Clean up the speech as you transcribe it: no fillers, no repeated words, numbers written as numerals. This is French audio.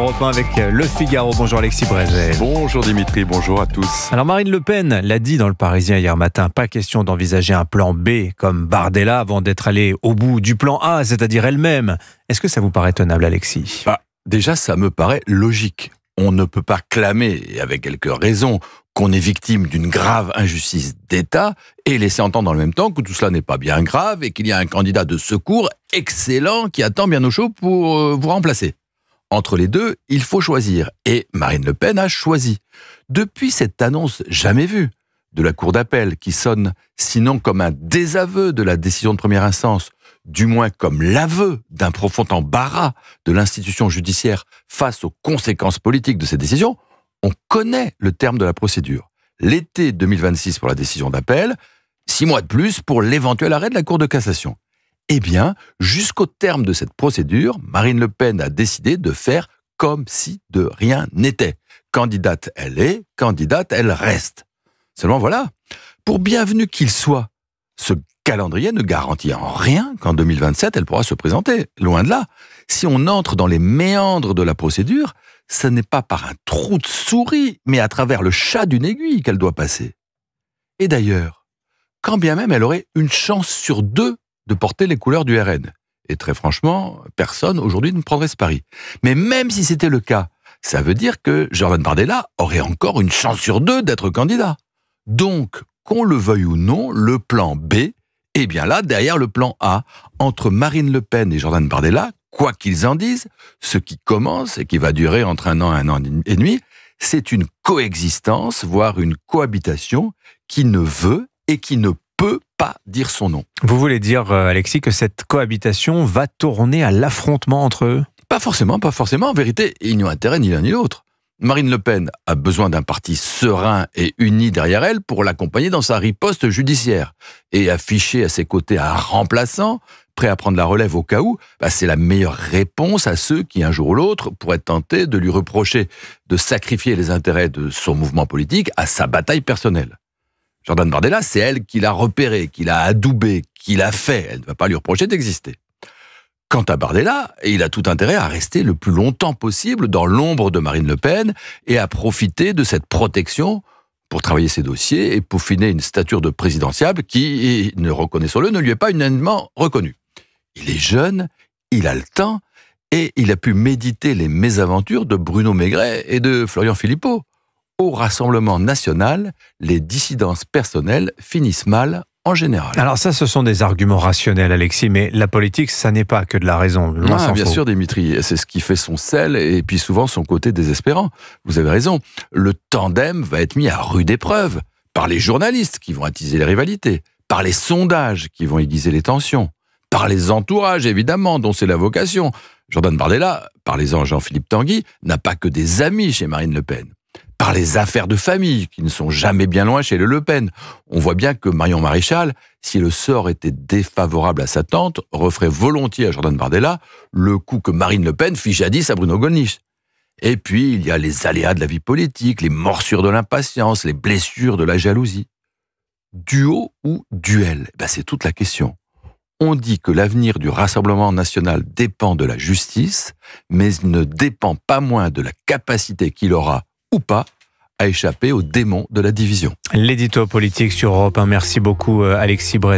Europe 1 avec Le Figaro. Bonjour Alexis Brézet. Bonjour Dimitri, bonjour à tous. Alors Marine Le Pen l'a dit dans Le Parisien hier matin, pas question d'envisager un plan B comme Bardella avant d'être allé au bout du plan A, c'est-à-dire elle-même. Est-ce que ça vous paraît tenable, Alexis ? Déjà, ça me paraît logique. On ne peut pas clamer, et avec quelques raisons, qu'on est victime d'une grave injustice d'État et laisser entendre dans le même temps que tout cela n'est pas bien grave et qu'il y a un candidat de secours excellent qui attend bien au chaud pour vous remplacer. Entre les deux, il faut choisir. Et Marine Le Pen a choisi. Depuis cette annonce jamais vue de la Cour d'appel qui sonne sinon comme un désaveu de la décision de première instance, du moins comme l'aveu d'un profond embarras de l'institution judiciaire face aux conséquences politiques de cette décision, on connaît le terme de la procédure. L'été 2026 pour la décision d'appel, 6 mois de plus pour l'éventuel arrêt de la Cour de cassation. Eh bien, jusqu'au terme de cette procédure, Marine Le Pen a décidé de faire comme si de rien n'était. Candidate elle est, candidate elle reste. Seulement voilà, pour bienvenu qu'il soit, ce calendrier ne garantit en rien qu'en 2027, elle pourra se présenter. Loin de là. Si on entre dans les méandres de la procédure, ce n'est pas par un trou de souris, mais à travers le chat d'une aiguille qu'elle doit passer. Et d'ailleurs, quand bien même elle aurait une chance sur 2 de porter les couleurs du RN. Et très franchement, personne aujourd'hui ne prendrait ce pari. Mais même si c'était le cas, ça veut dire que Jordan Bardella aurait encore une chance sur 2 d'être candidat. Donc, qu'on le veuille ou non, le plan B est bien là, derrière le plan A. Entre Marine Le Pen et Jordan Bardella, quoi qu'ils en disent, ce qui commence et qui va durer entre 1 an et 1 an et demi, c'est une coexistence, voire une cohabitation qui ne veut et qui ne peut pas dire son nom. Vous voulez dire, Alexis, que cette cohabitation va tourner à l'affrontement entre eux ? Pas forcément. En vérité, ils n'y ont intérêt ni l'un ni l'autre. Marine Le Pen a besoin d'un parti serein et uni derrière elle pour l'accompagner dans sa riposte judiciaire. Et afficher à ses côtés un remplaçant, prêt à prendre la relève au cas où, c'est la meilleure réponse à ceux qui, un jour ou l'autre, pourraient tenter de lui reprocher de sacrifier les intérêts de son mouvement politique à sa bataille personnelle. Jordan Bardella, c'est elle qui l'a repéré, qui l'a adoubé, qui l'a fait. Elle ne va pas lui reprocher d'exister. Quant à Bardella, il a tout intérêt à rester le plus longtemps possible dans l'ombre de Marine Le Pen et à profiter de cette protection pour travailler ses dossiers et peaufiner une stature de présidentiable qui, reconnaissons-le, ne lui est pas unanimement reconnue. Il est jeune, il a le temps et il a pu méditer les mésaventures de Bruno Maigret et de Florian Philippot. Au Rassemblement national, les dissidences personnelles finissent mal en général. Alors ça, ce sont des arguments rationnels, Alexis, mais la politique, ça n'est pas que de la raison. Bien sûr, Dimitri, c'est ce qui fait son sel et puis souvent son côté désespérant. Vous avez raison, le tandem va être mis à rude épreuve par les journalistes qui vont attiser les rivalités, par les sondages qui vont aiguiser les tensions, par les entourages, évidemment, dont c'est la vocation. Jordan Bardella, parlez-en à Jean-Philippe Tanguy, n'a pas que des amis chez Marine Le Pen. Par les affaires de famille, qui ne sont jamais bien loin chez les Le Pen. On voit bien que Marion Maréchal, si le sort était défavorable à sa tante, referait volontiers à Jordan Bardella le coup que Marine Le Pen fit jadis à Bruno Gollnisch. Et puis, il y a les aléas de la vie politique, les morsures de l'impatience, les blessures de la jalousie. Duo ou duel ? C'est toute la question. On dit que l'avenir du Rassemblement national dépend de la justice, mais il ne dépend pas moins de la capacité qu'il aura ou pas à échapper aux démons de la division. L'édito politique sur Europe 1. Merci beaucoup, Alexis Brézet.